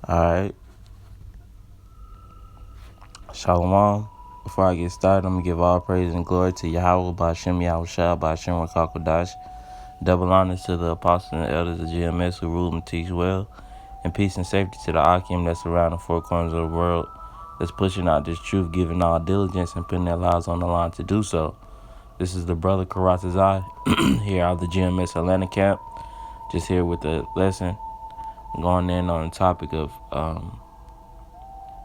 Alright, Shalom. Before I get started, I'm going to give all praise and glory to Yahweh, Ba'ashem Yahushua, Ba'ashem Rakakwadash. Double honors to the apostles and elders of GMS who rule and teach well. And peace and safety to the Akim that's around the four corners of the world, that's pushing out this truth, giving all diligence and putting their lives on the line to do so. This is the brother Karatazai here out of the GMS Atlanta camp. Just here with the lesson, going in on the topic of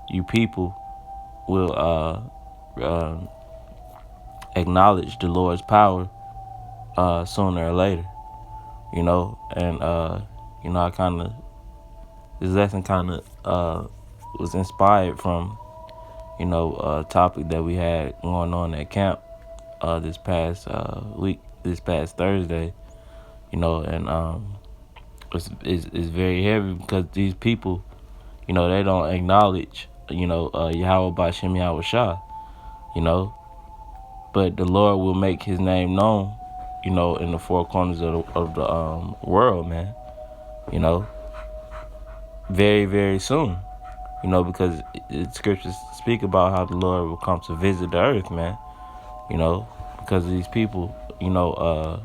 you people will acknowledge the Lord's power sooner or later, and I kind of, this lesson kind of was inspired from a topic that we had going on at camp this past week, this past Thursday, and it's very heavy because these people, they don't acknowledge Yahweh Ba'ashem Yahushua, but the Lord will make his name known, in the four corners of the world, man, very, very soon, because the scriptures speak about how the Lord will come to visit the earth, man, because these people, they don't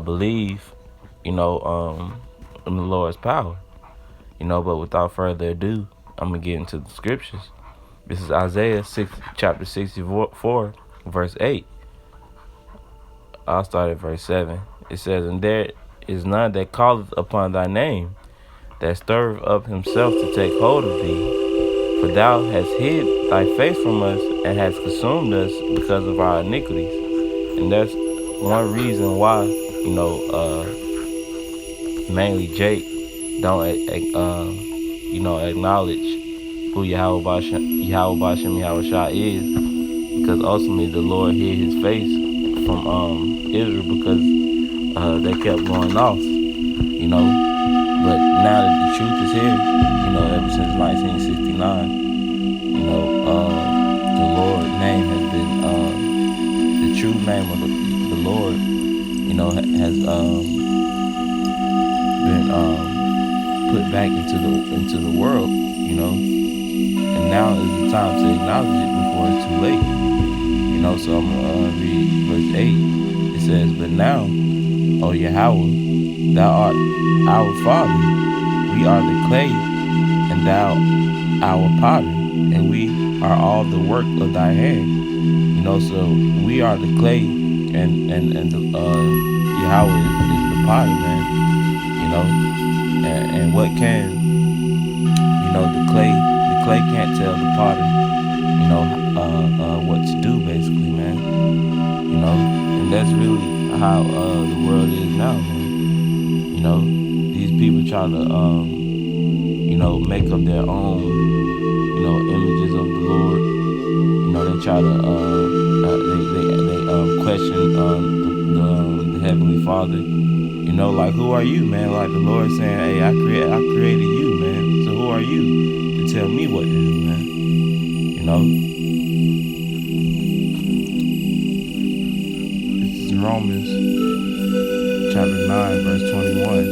believe, in the Lord's power, but without further ado, I'm going to get into the scriptures. This is Isaiah chapter 64, verse 8. I'll start at verse 7. It says, "And there is none that calleth upon thy name, that stirreth up himself to take hold of thee. For thou hast hid thy face from us, and hast consumed us because of our iniquities." And that's one reason why, mainly Jake don't, acknowledge who Yahweh Ba'ashem Yahushua is, because ultimately the Lord hid his face from Israel because they kept going off, But now that the truth is here, ever since 1969, the Lord's name has been, the true name of the Lord, has been put back into the world, and now is the time to acknowledge it before it's too late. So I'm going to read verse 8. It says, "But now, O Yahweh, thou art our Father. We are the clay, and thou our potter, and we are all the work of thy hand." So we are the clay, and Yahweh is the potter, man. And what can, the clay can't tell the potter, what to do, basically, man. And that's really how the world is now, man. These people try to, make up their own, images of the Lord. They try to, they question the Heavenly Father. Like, who are you, man? Like the Lord saying, "Hey, I created you, man. So who are you to tell me what to do, man?" This is Romans chapter 9, verse 21.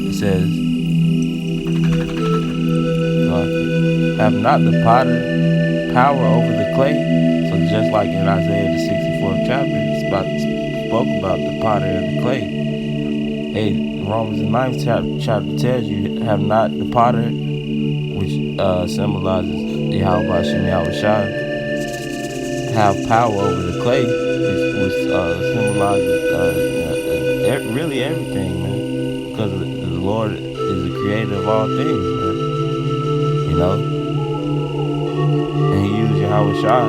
It says, "Have not the potter power over the clay?" So just like in Isaiah the 64th chapter, spoke about the potter and the clay. Hey, Romans the 9th chapter tells you, have not the potter, which symbolizes Yahweh Ba'ashem Yahushua, have power over the clay, which symbolizes really everything, man. Because the Lord is the creator of all things, man. And he used Yahushua,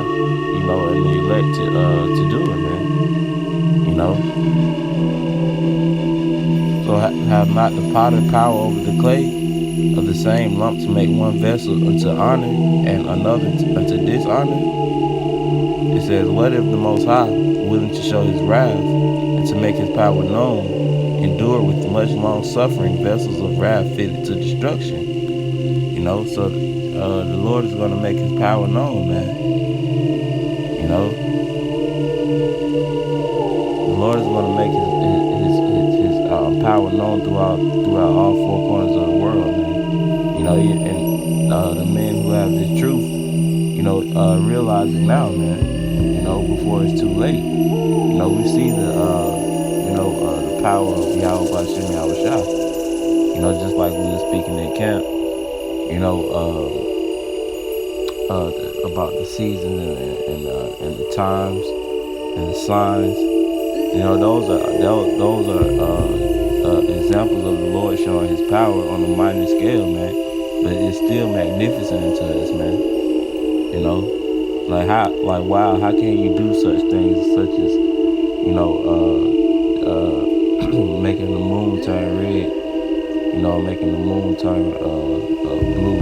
and the elect to do it, man. So have not the potter power over the clay of the same lump to make one vessel unto honor and another unto dishonor? It says, "What if the Most High, willing to show his wrath and to make his power known, endure with much long suffering vessels of wrath fitted to destruction?" So the Lord is going to make his power known, man. The power known throughout all four corners of the world, man. And the men who have this truth, realize it now, man. Before it's too late. We see the power of Yahweh Bashem Yahushua. Just like we were speaking at camp, about the seasons and the times and the signs. Those are examples of the Lord showing His power on a minor scale, man. But it's still magnificent to us, man. Wow, how can you do such things, such as making the moon turn red, making the moon turn blue,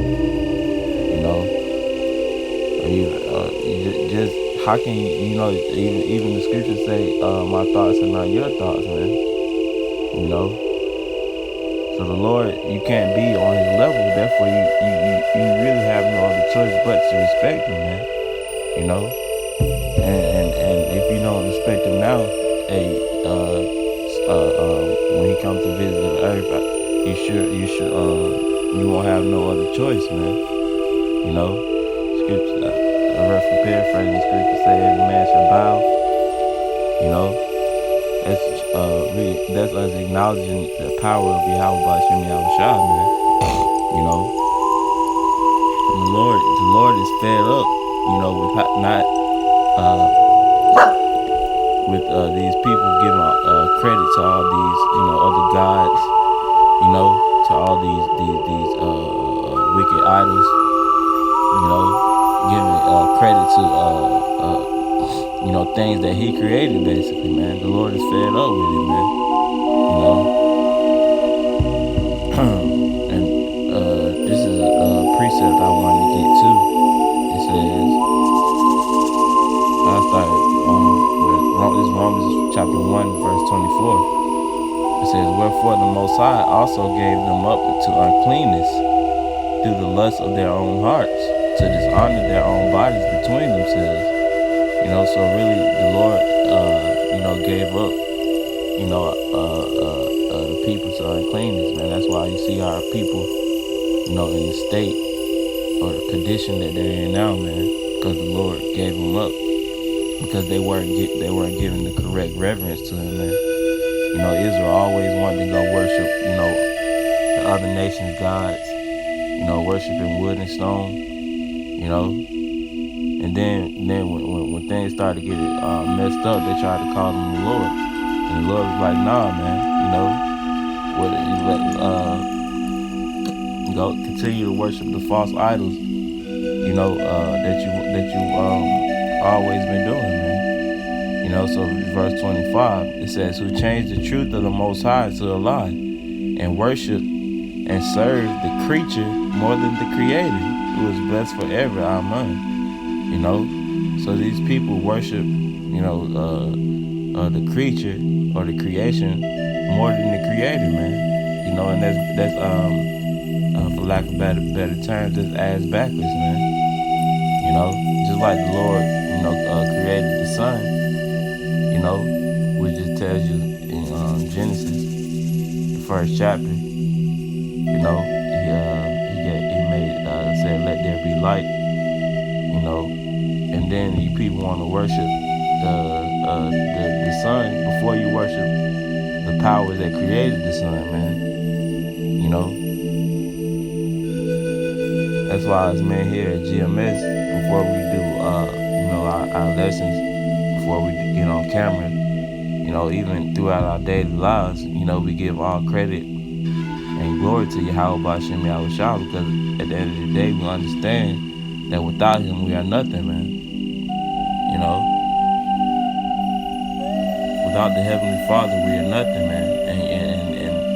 just how can even the scriptures say, my thoughts are not your thoughts, man. So the Lord, you can't be on His level, therefore you really have no other choice but to respect Him, man. And if you don't respect Him now, when He comes to visit the earth, you won't have no other choice, man. Scripture, a rough paraphrasing scripture say every man shall bow. That's us acknowledging the power of Yahweh Bashem Yahushua, man. The Lord is fed up, with these people giving credit to all these, other gods, to all these wicked idols, giving credit to things that He created, basically, man. The Lord is fed up with it, man. And this is a precept I wanted to get to. It says, I started this is Romans chapter 1, verse 24. It says, wherefore the Most High also gave them up to uncleanness through the lust of their own hearts, to dishonor their own bodies between themselves. So really the Lord, gave up, the people to uncleanness, man. That's why you see our people, in the state or the condition that they're in now, man, because the Lord gave them up, because they weren't giving the correct reverence to Him, man. Israel always wanted to go worship, the other nations' gods, worshiping wood and stone, and then when things started to get messed up, they tried to call Him the Lord, and the Lord was like, nah, man, go continue to worship the false idols, that you always been doing, man. So verse 25, it says, who changed the truth of the Most High to a lie, and worship and serve the creature more than the Creator, who is blessed forever. Amen. So these people worship, the creature or the creation more than the Creator, man. And that's for lack of better terms, that's ass backwards, man. Just like the Lord, created the sun. Which just tells you in Genesis, the first chapter. He made said, "Let there be light." And then you people want to worship the sun before you worship the power that created the sun, man. That's why us men here at GMS, before we do our lessons, before we get on camera, even throughout our daily lives, we give all credit and glory to Yahweh Bashem Yahushua, because at the end of the day, we understand that without Him, we are nothing, man. Without the Heavenly Father, we are nothing, man.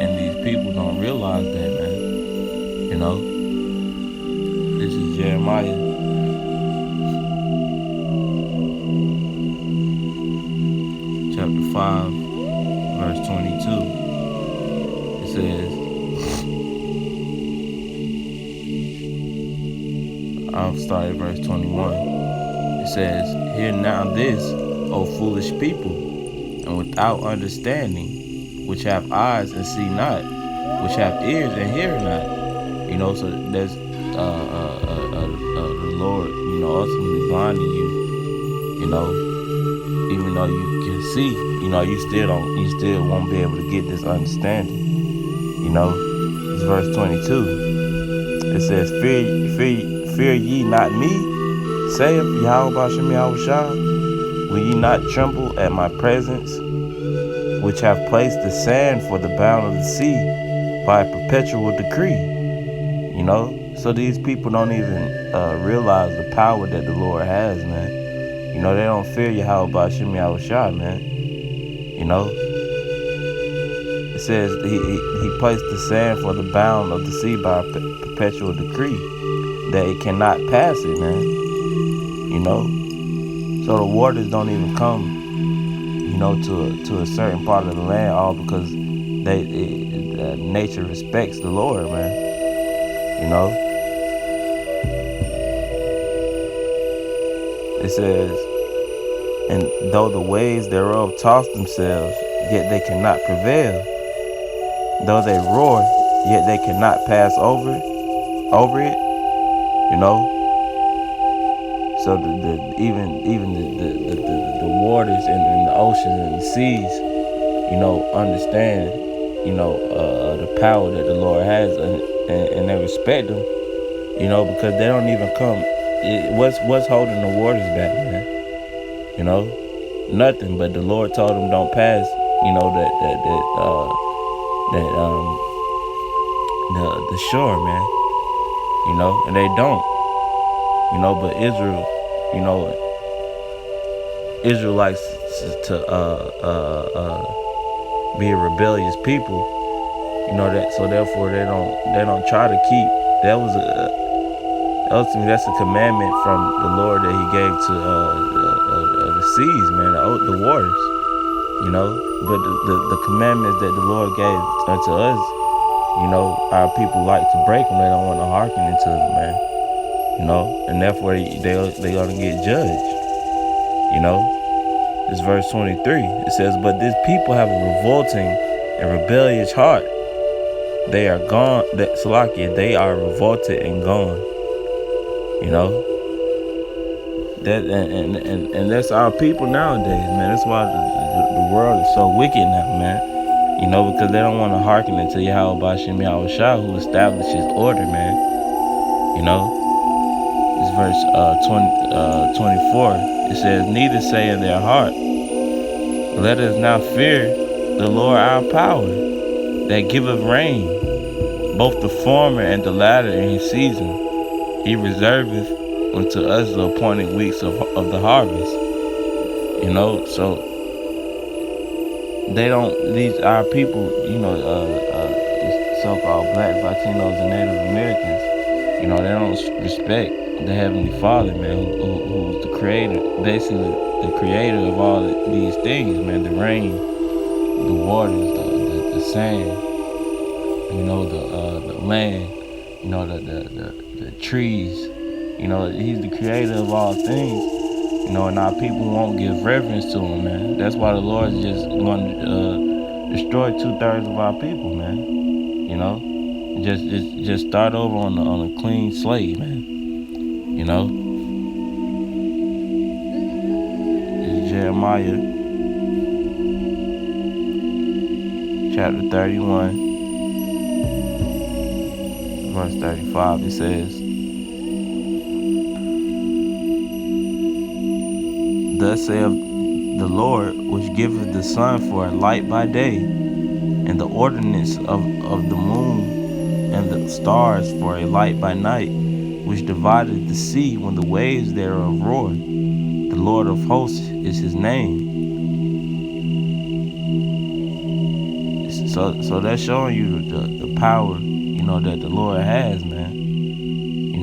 And these people don't realize that, man. This is Jeremiah. Chapter 5, verse 22. It says, I'll start at verse 21. It says, hear now this, O foolish people, and without understanding, which have eyes and see not, which have ears and hear not. So there's the Lord, ultimately blinding you. Even though you can see, you still won't be able to get this understanding. It's verse 22. It says, fear ye not me, saith Yahweh Bashem Yahushua. Will ye not tremble at my presence, which have placed the sand for the bound of the sea by a perpetual decree? So these people don't even realize the power that the Lord has, man. They don't fear Yahweh Bashem Yahushua, man. It says he placed the sand for the bound of the sea by a perpetual decree that it cannot pass it, man. So the waters don't even come, to a certain part of the land, all because nature respects the Lord, man. It says, and though the waves thereof toss themselves, yet they cannot prevail. Though they roar, yet they cannot pass over it. So even the waters and the oceans and the seas, understand, the power that the Lord has, and they respect them, because they don't even come. What's holding the waters back, man? Nothing. But the Lord told them don't pass. The shore, man. And they don't. But Israel, Israel likes to be a rebellious people. So therefore they don't try to keep. Ultimately, that's a commandment from the Lord that He gave to the seas, man, the waters. But the commandments that the Lord gave unto us, our people like to break them. They don't want to hearken into them, man. And therefore they're gonna get judged. It's verse 23. It says, but this people have a revolting and rebellious heart. They are gone. They are revolted and gone. That and that's our people nowadays, man. That's why the world is so wicked now, man. Because they don't want to hearken into Yahweh Bashem Yahushua, who establishes order, man. It's verse 24. It says, neither say in their heart, let us now fear the Lord our power, that giveth rain, both the former and the latter in His season. He reserveth unto us the appointed weeks of the harvest. So they don't, our people, so-called black Latinos and Native Americans, they don't respect the Heavenly Father, man, who's the creator, basically the creator of all these things, man. The rain, the waters, the sand, the land, the trees. He's the creator of all things. And our people won't give reverence to Him, man. That's why the Lord is just going to destroy 2/3 of our people, man. Just start over on a clean slate, man. It's Jeremiah chapter 31, verse 35. It says, thus saith the Lord, which giveth the sun for a light by day, and the ordinance of the moon and the stars for a light by night, which divided the sea when the waves thereof roar. The Lord of hosts is His name. So that's showing you the power, that the Lord has, man.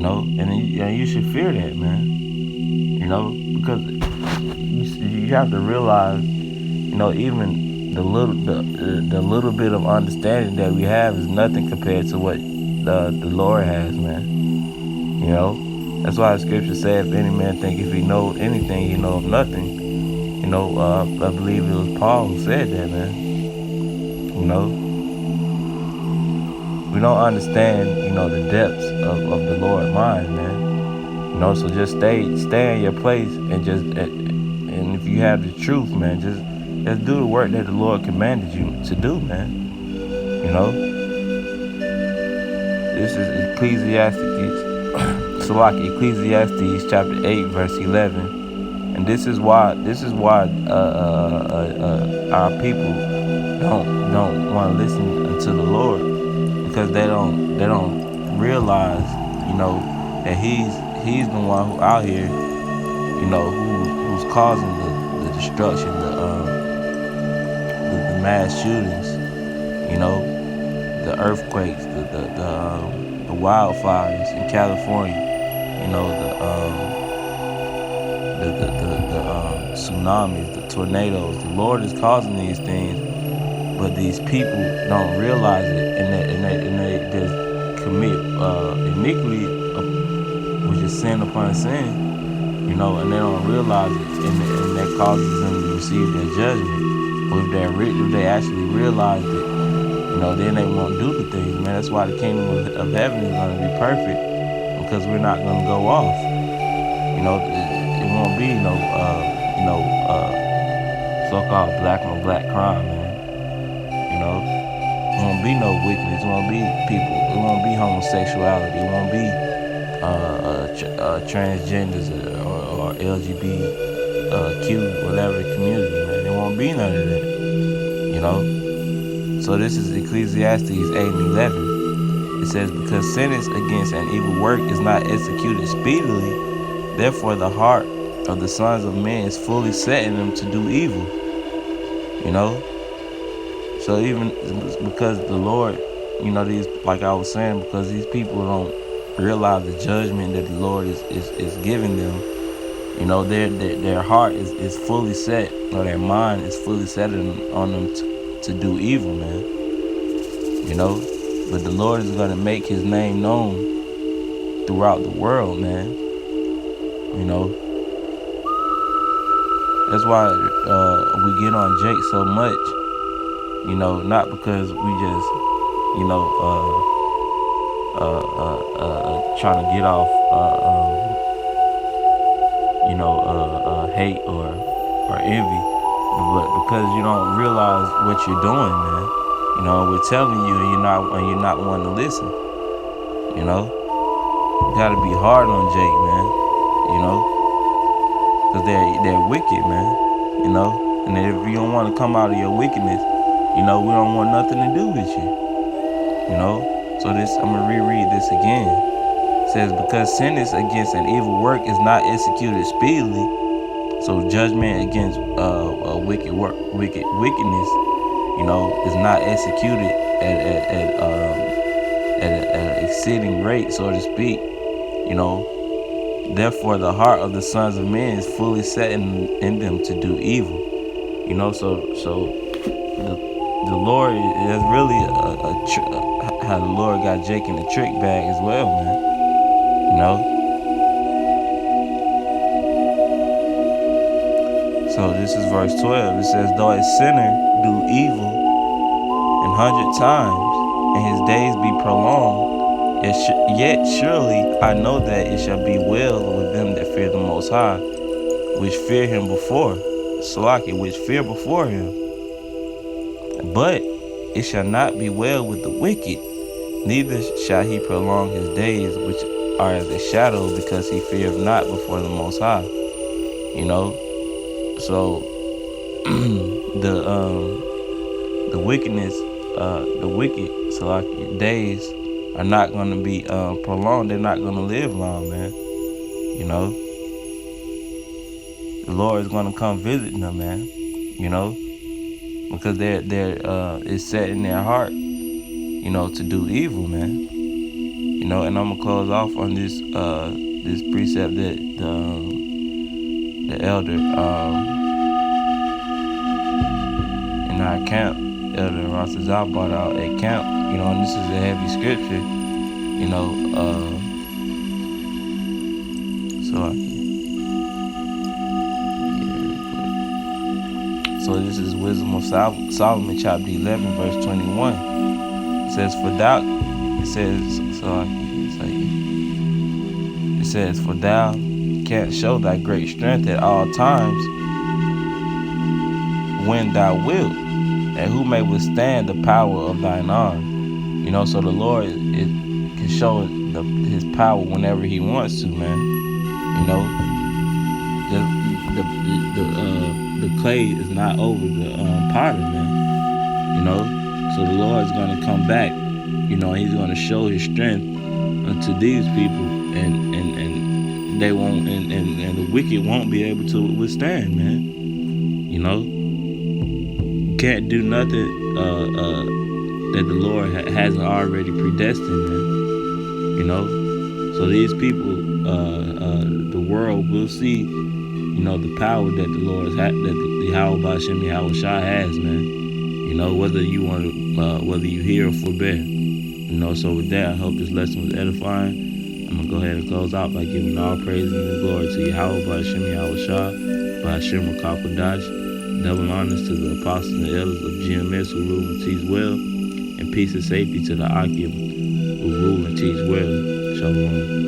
And you should fear that, man. Because you have to realize, even the little bit of understanding that we have is nothing compared to what the Lord has, man. That's why the scripture said, if any man think if he know anything, he know of nothing. I believe it was Paul who said that, man. You know, we don't understand, the depths of the Lord's mind, man. So just stay in your place and if you have the truth, man, just do the work that the Lord commanded you to do, man. This is Ecclesiastes chapter 8, verse 11. And this is why our people don't want to listen unto the Lord, because they don't realize, that he's the one who out here, who's causing the destruction, the mass shootings, the earthquakes, the wildfires in California, the tsunamis, the tornadoes. The Lord is causing these things, but these people don't realize it, and they just commit iniquity, which is sin upon sin, and they don't realize it, and that causes them to receive their judgment. Or if they actually realize it, then they won't do the things, man. That's why the kingdom of heaven is going to be perfect, because we're not going to go off. It won't be so-called black on black crime, man. It won't be no wickedness. It won't be people. It won't be homosexuality. It won't be transgenders or LGBTQ, whatever the community, man. It won't be none of that. So this is Ecclesiastes 8 and 11. It says, because sentence against an evil work is not executed speedily, therefore the heart of the sons of men is fully set in them to do evil. So even because the Lord, these, like I was saying, because these people don't realize the judgment that the Lord is giving them, their heart is fully set, or their mind is fully set on them to do evil, man. But the Lord is going to make his name known throughout the world, man. That's why we get on Jake so much, not because we just, trying to get off, hate or envy, but because you don't realize what you're doing, man. We're telling you, and you're not wanting to listen. You gotta be hard on Jake, man. Because they're wicked, man. And if you don't want to come out of your wickedness, we don't want nothing to do with you. So I'm gonna reread this again. It says, because sentence against an evil work is not executed speedily, so judgment against wickedness, is not executed at an exceeding rate, so to speak. Therefore the heart of the sons of men is fully set in them to do evil. So the Lord is really how the Lord got Jake in the trick bag as well, man. So this is verse 12. It says, though a sinner do evil 100 times, and his days be prolonged, yet surely I know that it shall be well with them that fear the Most High, which fear him before him. But it shall not be well with the wicked, neither shall he prolong his days, which are as a shadow, because he feareth not before the Most High. So the wickedness, the wicked, so like days are not going to be prolonged. They're not going to live long, man. The Lord is going to come visit them, man. Because they're it's set in their heart, to do evil, man. And I'm gonna close off on this this precept that the elder in our camp, Elder Rastazar brought out at camp, and this is a heavy scripture, so So this is Wisdom of Solomon, chapter 11, verse 21. It says, "For thou," it says, sorry, it says, "For thou canst show thy great strength at all times when thou wilt, and who may withstand the power of thine arm?" So the Lord can show His power whenever He wants to, man. The clay is not over the potter, man. So the Lord is gonna come back. He's gonna show His strength unto these people, and they won't, and the wicked won't be able to withstand, man. You can't do nothing that the Lord hasn't already predestined, man. So these people, the world will see, the power that the Lord that the Yahweh Ba'Shem Yahweh Shah has, man. Whether you want to, whether you hear or forbear. So with that, I hope this lesson was edifying. I'm gonna go ahead and close out by giving all praise and glory to Yahweh Ba'Shem Yahweh Shah, Ba'Shem Rakakwadash. Double honors to the apostles and elders of GMS who rule and teach well, and peace and safety to the Akim who rule and teach well. Shalom.